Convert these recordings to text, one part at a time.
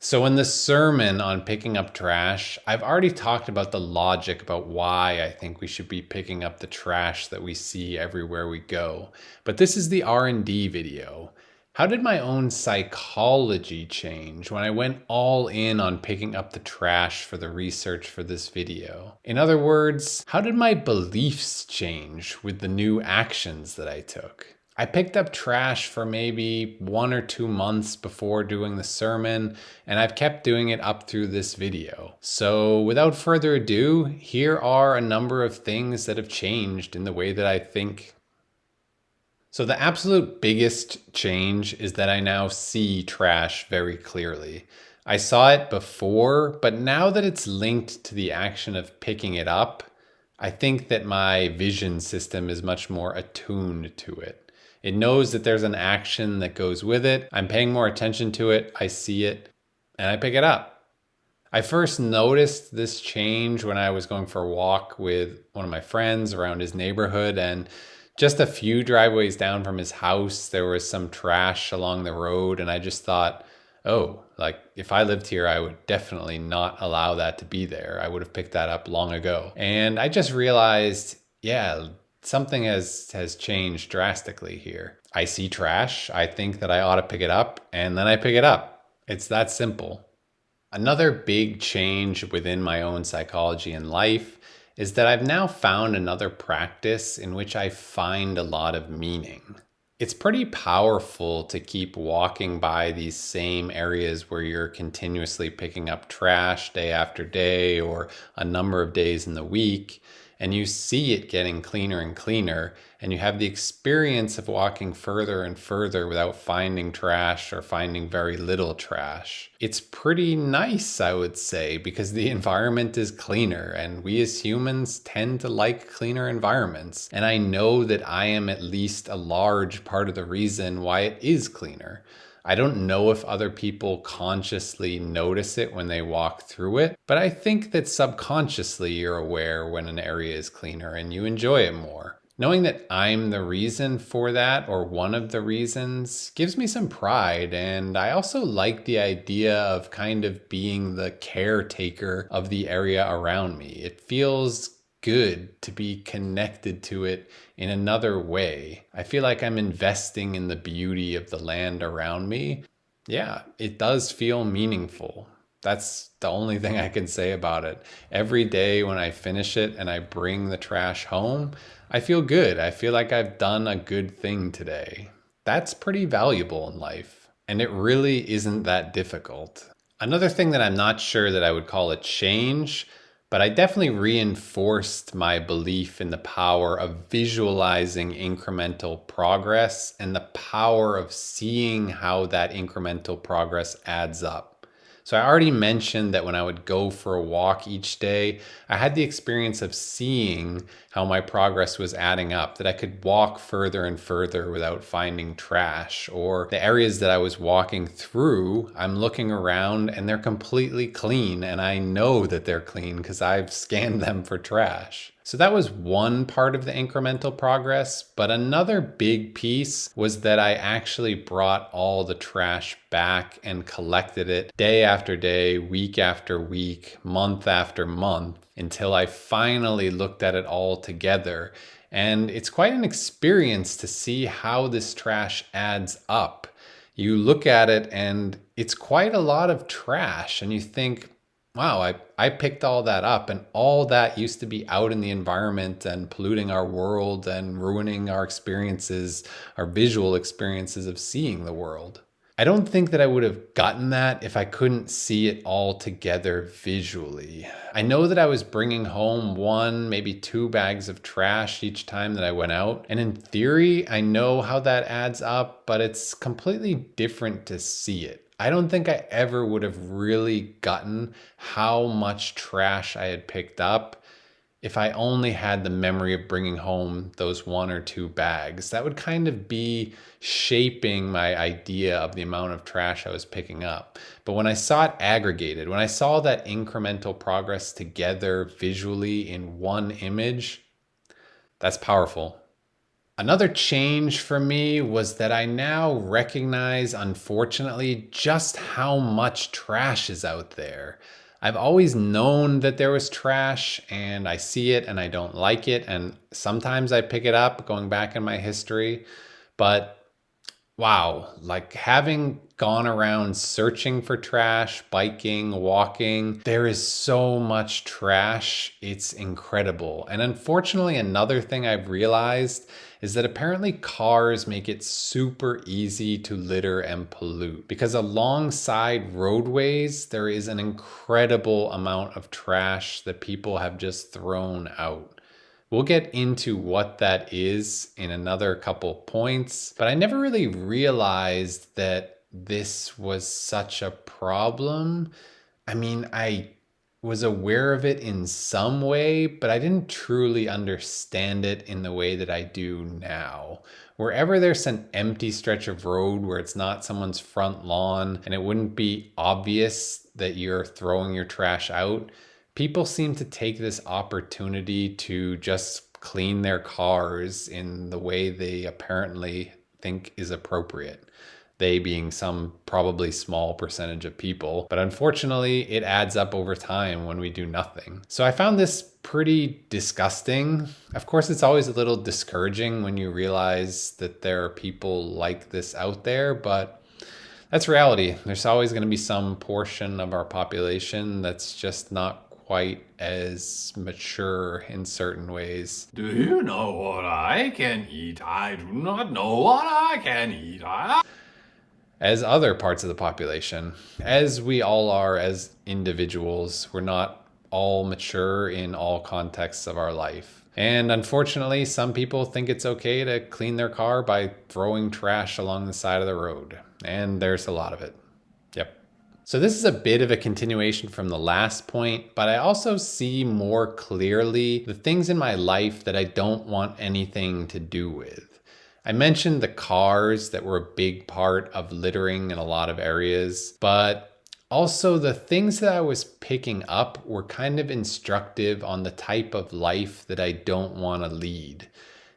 So in the sermon on picking up trash, I've already talked about the logic about why I think we should be picking up the trash that we see everywhere we go. But this is the R&D video. How did my own psychology change when I went all in on picking up the trash for the research for this video? In other words, how did my beliefs change with the new actions that I took? I picked up trash for maybe 1 or 2 months before doing the sermon, and I've kept doing it up through this video. So without further ado, here are a number of things that have changed in the way that I think. So the absolute biggest change is that I now see trash very clearly. I saw it before, but now that it's linked to the action of picking it up, I think that my vision system is much more attuned to it. It knows that there's an action that goes with it. I'm paying more attention to it. I see it and I pick it up. I first noticed this change when I was going for a walk with one of my friends around his neighborhood, and just a few driveways down from his house, there was some trash along the road. And I just thought, oh, like if I lived here, I would definitely not allow that to be there. I would have picked that up long ago. And I just realized, yeah, something has changed drastically here. I see trash, I think that I ought to pick it up, and then I pick it up. It's that simple. Another big change within my own psychology and life is that I've now found another practice in which I find a lot of meaning. It's pretty powerful to keep walking by these same areas where you're continuously picking up trash day after day or a number of days in the week, and you see it getting cleaner and cleaner, and you have the experience of walking further and further without finding trash or finding very little trash. It's pretty nice, I would say, because the environment is cleaner, and we as humans tend to like cleaner environments. And I know that I am at least a large part of the reason why it is cleaner. I don't know if other people consciously notice it when they walk through it, but I think that subconsciously you're aware when an area is cleaner and you enjoy it more. Knowing that I'm the reason for that, or one of the reasons, gives me some pride, and I also like the idea of kind of being the caretaker of the area around me. It feels good to be connected to it in another way. I feel like I'm investing in the beauty of the land around me. Yeah, it does feel meaningful. That's the only thing I can say about it. Every day when I finish it and I bring the trash home, I feel good. I feel like I've done a good thing today. That's pretty valuable in life, and it really isn't that difficult. Another thing that I'm not sure that I would call a change, but I definitely reinforced my belief in the power of visualizing incremental progress and the power of seeing how that incremental progress adds up. So I already mentioned that when I would go for a walk each day, I had the experience of seeing how my progress was adding up, that I could walk further and further without finding trash, or the areas that I was walking through, I'm looking around and they're completely clean, and I know that they're clean because I've scanned them for trash. So that was one part of the incremental progress, but another big piece was that I actually brought all the trash back and collected it day after day, week after week, month after month, until I finally looked at it all together. And it's quite an experience to see how this trash adds up. You look at it and it's quite a lot of trash, and you think, wow, I picked all that up, and all that used to be out in the environment and polluting our world and ruining our experiences, our visual experiences of seeing the world. I don't think that I would have gotten that if I couldn't see it all together visually. I know that I was bringing home 1, maybe 2 bags of trash each time that I went out. And in theory, I know how that adds up, but it's completely different to see it. I don't think I ever would have really gotten how much trash I had picked up if I only had the memory of bringing home those 1 or 2 bags. That would kind of be shaping my idea of the amount of trash I was picking up. But when I saw it aggregated, when I saw that incremental progress together visually in one image, that's powerful. Another change for me was that I now recognize, unfortunately, just how much trash is out there. I've always known that there was trash, and I see it and I don't like it, and sometimes I pick it up going back in my history, but wow, like having gone around searching for trash, biking, walking, there is so much trash. It's incredible. And unfortunately, another thing I've realized is that apparently cars make it super easy to litter and pollute because alongside roadways, there is an incredible amount of trash that people have just thrown out. We'll get into what that is in another couple points, but I never really realized that this was such a problem. I mean, I was aware of it in some way, but I didn't truly understand it in the way that I do now. Wherever there's an empty stretch of road where it's not someone's front lawn and it wouldn't be obvious that you're throwing your trash out, people seem to take this opportunity to just clean their cars in the way they apparently think is appropriate. They being some probably small percentage of people, but unfortunately it adds up over time when we do nothing. So I found this pretty disgusting. Of course, it's always a little discouraging when you realize that there are people like this out there, but that's reality. There's always going to be some portion of our population that's just not quite as mature in certain ways. Do you know what I can eat? I do not know what I can eat. As other parts of the population, as we all are as individuals, we're not all mature in all contexts of our life. And unfortunately, some people think it's okay to clean their car by throwing trash along the side of the road. And there's a lot of it. Yep. So this is a bit of a continuation from the last point, but I also see more clearly the things in my life that I don't want anything to do with. I mentioned the cars that were a big part of littering in a lot of areas, but also the things that I was picking up were kind of instructive on the type of life that I don't want to lead.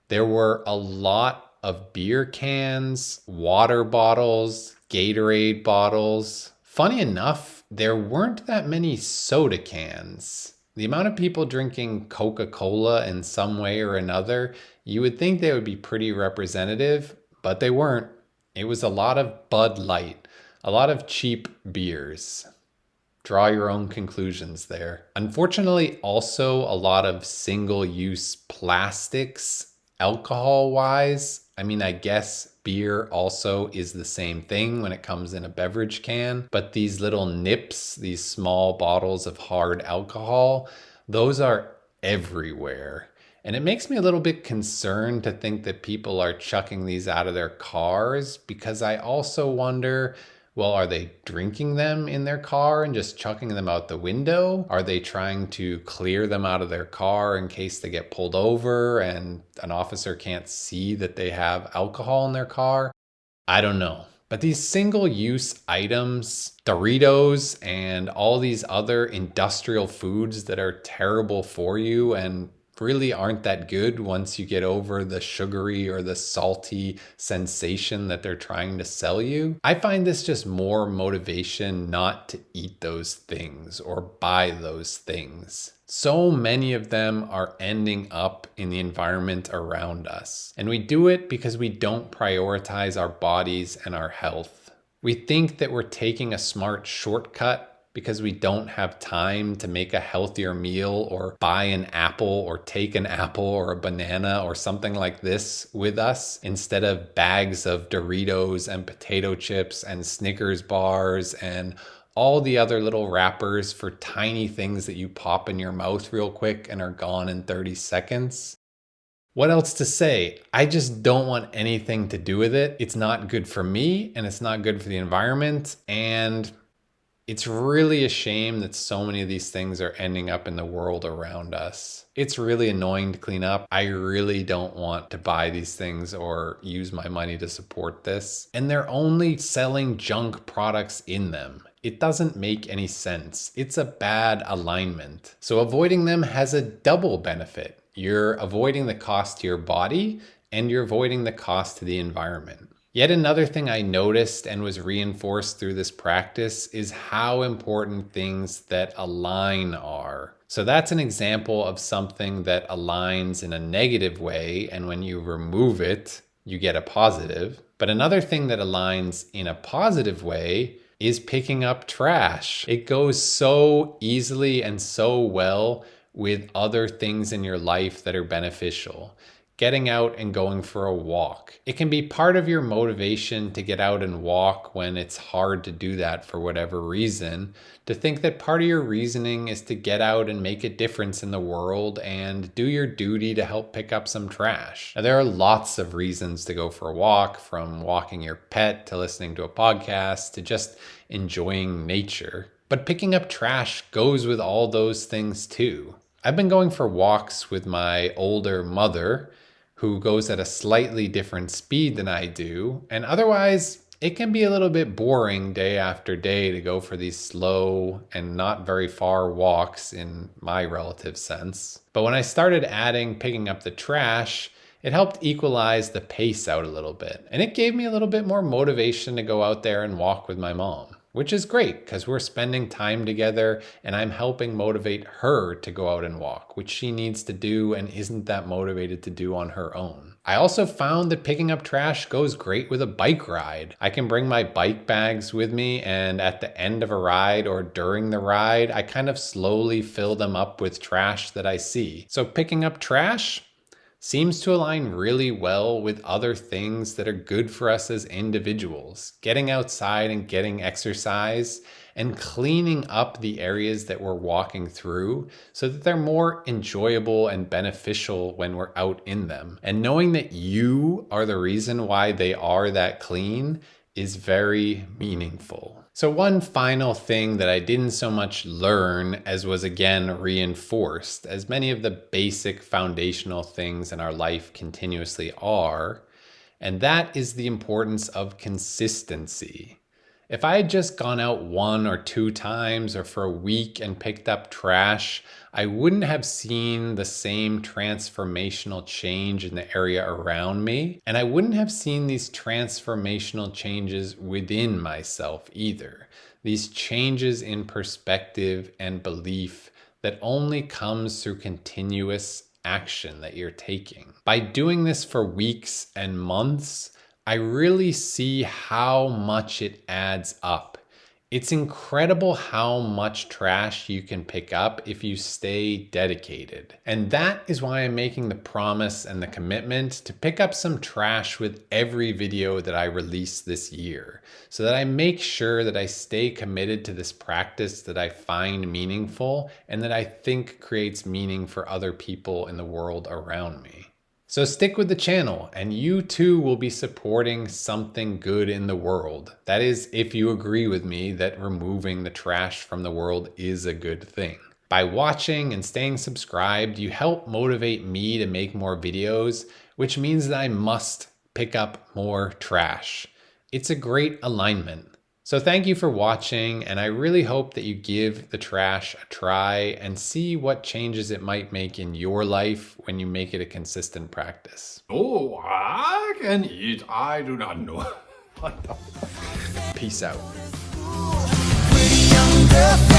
There were a lot of beer cans, water bottles, Gatorade bottles. Funny enough, there weren't that many soda cans. The amount of people drinking Coca-Cola in some way or another, you would think they would be pretty representative, but they weren't. It was a lot of Bud Light, a lot of cheap beers. Draw your own conclusions there. Unfortunately, also a lot of single-use plastics, alcohol-wise. I mean, I guess beer also is the same thing when it comes in a beverage can, but these little nips, these small bottles of hard alcohol, those are everywhere. And it makes me a little bit concerned to think that people are chucking these out of their cars, because I also wonder, well, are they drinking them in their car and just chucking them out the window? Are they trying to clear them out of their car in case they get pulled over and an officer can't see that they have alcohol in their car? I don't know. But these single-use items, Doritos, and all these other industrial foods that are terrible for you and really aren't that good once you get over the sugary or the salty sensation that they're trying to sell you. I find this just more motivation not to eat those things or buy those things. So many of them are ending up in the environment around us. And we do it because we don't prioritize our bodies and our health. We think that we're taking a smart shortcut because we don't have time to make a healthier meal or buy an apple or take an apple or a banana or something like this with us instead of bags of Doritos and potato chips and Snickers bars and all the other little wrappers for tiny things that you pop in your mouth real quick and are gone in 30 seconds. What else to say? I just don't want anything to do with it. It's not good for me and it's not good for the environment, and it's really a shame that so many of these things are ending up in the world around us. It's really annoying to clean up. I really don't want to buy these things or use my money to support this. And they're only selling junk products in them. It doesn't make any sense. It's a bad alignment. So avoiding them has a double benefit. You're avoiding the cost to your body, and you're avoiding the cost to the environment. Yet another thing I noticed and was reinforced through this practice is how important things that align are. So that's an example of something that aligns in a negative way, and when you remove it, you get a positive. But another thing that aligns in a positive way is picking up trash. It goes so easily and so well with other things in your life that are beneficial. Getting out and going for a walk. It can be part of your motivation to get out and walk when it's hard to do that for whatever reason, to think that part of your reasoning is to get out and make a difference in the world and do your duty to help pick up some trash. Now, there are lots of reasons to go for a walk, from walking your pet to listening to a podcast to just enjoying nature. But picking up trash goes with all those things too. I've been going for walks with my older mother, who goes at a slightly different speed than I do, and otherwise it can be a little bit boring day after day to go for these slow and not very far walks in my relative sense. But when I started adding picking up the trash, it helped equalize the pace out a little bit, and it gave me a little bit more motivation to go out there and walk with my mom. Which is great because we're spending time together and I'm helping motivate her to go out and walk, which she needs to do and isn't that motivated to do on her own. I also found that picking up trash goes great with a bike ride. I can bring my bike bags with me, and at the end of a ride or during the ride, I kind of slowly fill them up with trash that I see. So picking up trash seems to align really well with other things that are good for us as individuals. Getting outside and getting exercise and cleaning up the areas that we're walking through so that they're more enjoyable and beneficial when we're out in them. And knowing that you are the reason why they are that clean is very meaningful. So one final thing that I didn't so much learn as was again reinforced, as many of the basic foundational things in our life continuously are, and that is the importance of consistency. If I had just gone out 1 or 2 times or for a week and picked up trash, I wouldn't have seen the same transformational change in the area around me, and I wouldn't have seen these transformational changes within myself either. These changes in perspective and belief that only comes through continuous action that you're taking. By doing this for weeks and months, I really see how much it adds up. It's incredible how much trash you can pick up if you stay dedicated. And that is why I'm making the promise and the commitment to pick up some trash with every video that I release this year, so that I make sure that I stay committed to this practice that I find meaningful and that I think creates meaning for other people in the world around me. So stick with the channel and you too will be supporting something good in the world. That is, if you agree with me that removing the trash from the world is a good thing. By watching and staying subscribed, you help motivate me to make more videos, which means that I must pick up more trash. It's a great alignment. So thank you for watching, and I really hope that you give the trash a try and see what changes it might make in your life when you make it a consistent practice. Oh, I can eat. I do not know. Peace out. Pretty young girl.